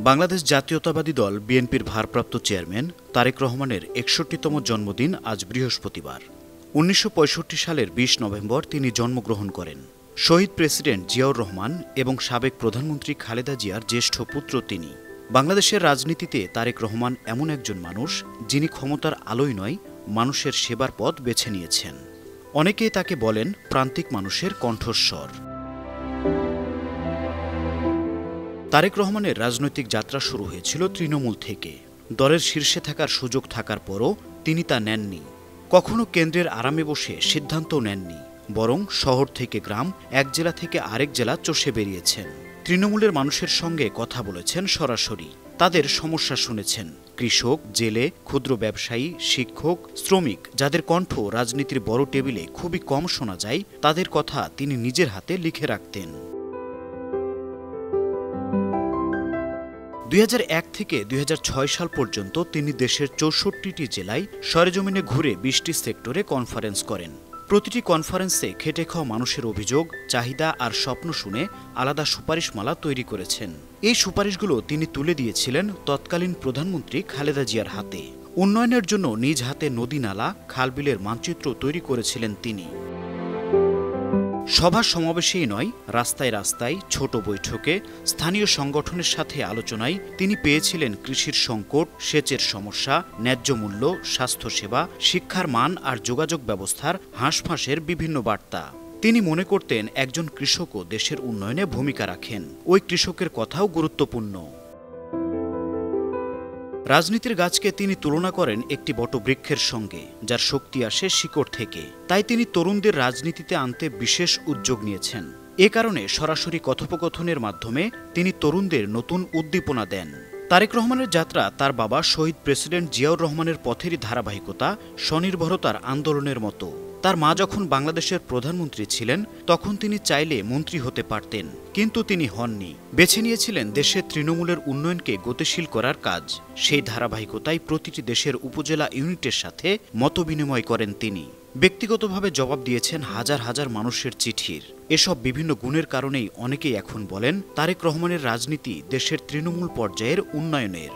বাংলাদেশ জাতীয়তাবাদী দল বিএনপির ভারপ্রাপ্ত চেয়ারম্যান তারেক রহমানের ৬১তম জন্মদিন আজ বৃহস্পতিবার। ১৯৬৫ সালের ২০ নভেম্বর তিনি জন্মগ্রহণ করেন। শহীদ প্রেসিডেন্ট জিয়াউর রহমান এবং সাবেক প্রধানমন্ত্রী খালেদা জিয়ার জ্যেষ্ঠ পুত্র তিনি। বাংলাদেশের রাজনীতিতে তারেক রহমান এমন একজন মানুষ যিনি ক্ষমতার আলোয় নয়, মানুষের সেবার পথ বেছে নিয়েছেন। অনেকেই তাকে বলেন প্রান্তিক মানুষের কণ্ঠস্বর। তারেক রহমানের রাজনৈতিক যাত্রা শুরু হয়েছিল তৃণমূল থেকে। দলের শীর্ষে থাকার সুযোগ থাকার পরও তিনি তা নেননি। কখনো কেন্দ্রের আরামে বসে সিদ্ধান্তও নেননি, বরং শহর থেকে গ্রাম, এক জেলা থেকে আরেক জেলা চষে বেরিয়েছেন। তৃণমূলের মানুষের সঙ্গে কথা বলেছেন সরাসরি, তাদের সমস্যা শুনেছেন। কৃষক, জেলে, ক্ষুদ্র ব্যবসায়ী, শিক্ষক, শ্রমিক, যাদের কণ্ঠ রাজনীতির বড় টেবিলে খুবই কম শোনা যায়, তাদের কথা তিনি নিজের হাতে লিখে রাখতেন। ২০০১ থেকে ২০০৬ সাল পর্যন্ত তিনি দেশের ৬৪টি জেলায় সরেজমিনে ঘুরে ২০টি সেক্টরে কনফারেন্স করেন। প্রতিটি কনফারেন্সে খেটে খাওয়া মানুষের অভিযোগ, চাহিদা আর স্বপ্ন শুনে আলাদা সুপারিশমালা তৈরি করেছেন। এই সুপারিশগুলো তিনি তুলে দিয়েছিলেন তৎকালীন প্রধানমন্ত্রী খালেদা জিয়ার হাতে। উন্নয়নের জন্য নিজ হাতে নদী, নালা, খালবিলের মানচিত্র তৈরি করেছিলেন তিনি। সভা সমাবেশেই নয়, রাস্তায় রাস্তায়, ছোট বৈঠকে, স্থানীয় সংগঠনের সাথে আলোচনায় তিনি পেয়েছিলেন কৃষির সংকট, সেচের সমস্যা, ন্যায্য মূল্য, স্বাস্থ্যসেবা, শিক্ষার মান আর যোগাযোগ ব্যবস্থার হাঁসফাঁসের বিভিন্ন বার্তা। তিনি মনে করতেন একজন কৃষকও দেশের উন্নয়নে ভূমিকা রাখেন, ওই কৃষকের কথাও গুরুত্বপূর্ণ। রাজনীতির গাছকে তিনি তুলনা করেন একটি বটবৃক্ষের সঙ্গে, যার শক্তি আসে শিকড় থেকে। তাই তিনি তরুণদের রাজনীতিতে আনতে বিশেষ উদ্যোগ নিয়েছেন। এ কারণে সরাসরি কথোপকথনের মাধ্যমে তিনি তরুণদের নতুন উদ্দীপনা দেন। তারেক রহমানের যাত্রা তার বাবা শহীদ প্রেসিডেন্ট জিয়াউর রহমানের পথেরই ধারাবাহিকতা, স্বনির্ভরতার আন্দোলনের মতো। তার মা যখন বাংলাদেশের প্রধানমন্ত্রী ছিলেন, তখন তিনি চাইলে মন্ত্রী হতে পারতেন, কিন্তু তিনি হননি। বেছে নিয়েছিলেন দেশের তৃণমূলের উন্নয়নকে গতিশীল করার কাজ। সেই ধারাবাহিকতায় প্রতিটি দেশের উপজেলা ইউনিটের সাথে মতবিনিময় করেন তিনি। ব্যক্তিগতভাবে জবাব দিয়েছেন হাজার হাজার মানুষের চিঠির। এসব বিভিন্ন গুণের কারণেই অনেকেই এখন বলেন তারেক রহমানের রাজনীতি দেশের তৃণমূল পর্যায়ের উন্নয়নের।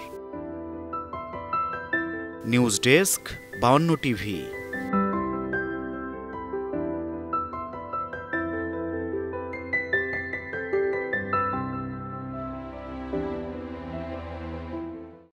News desk, 52 TV.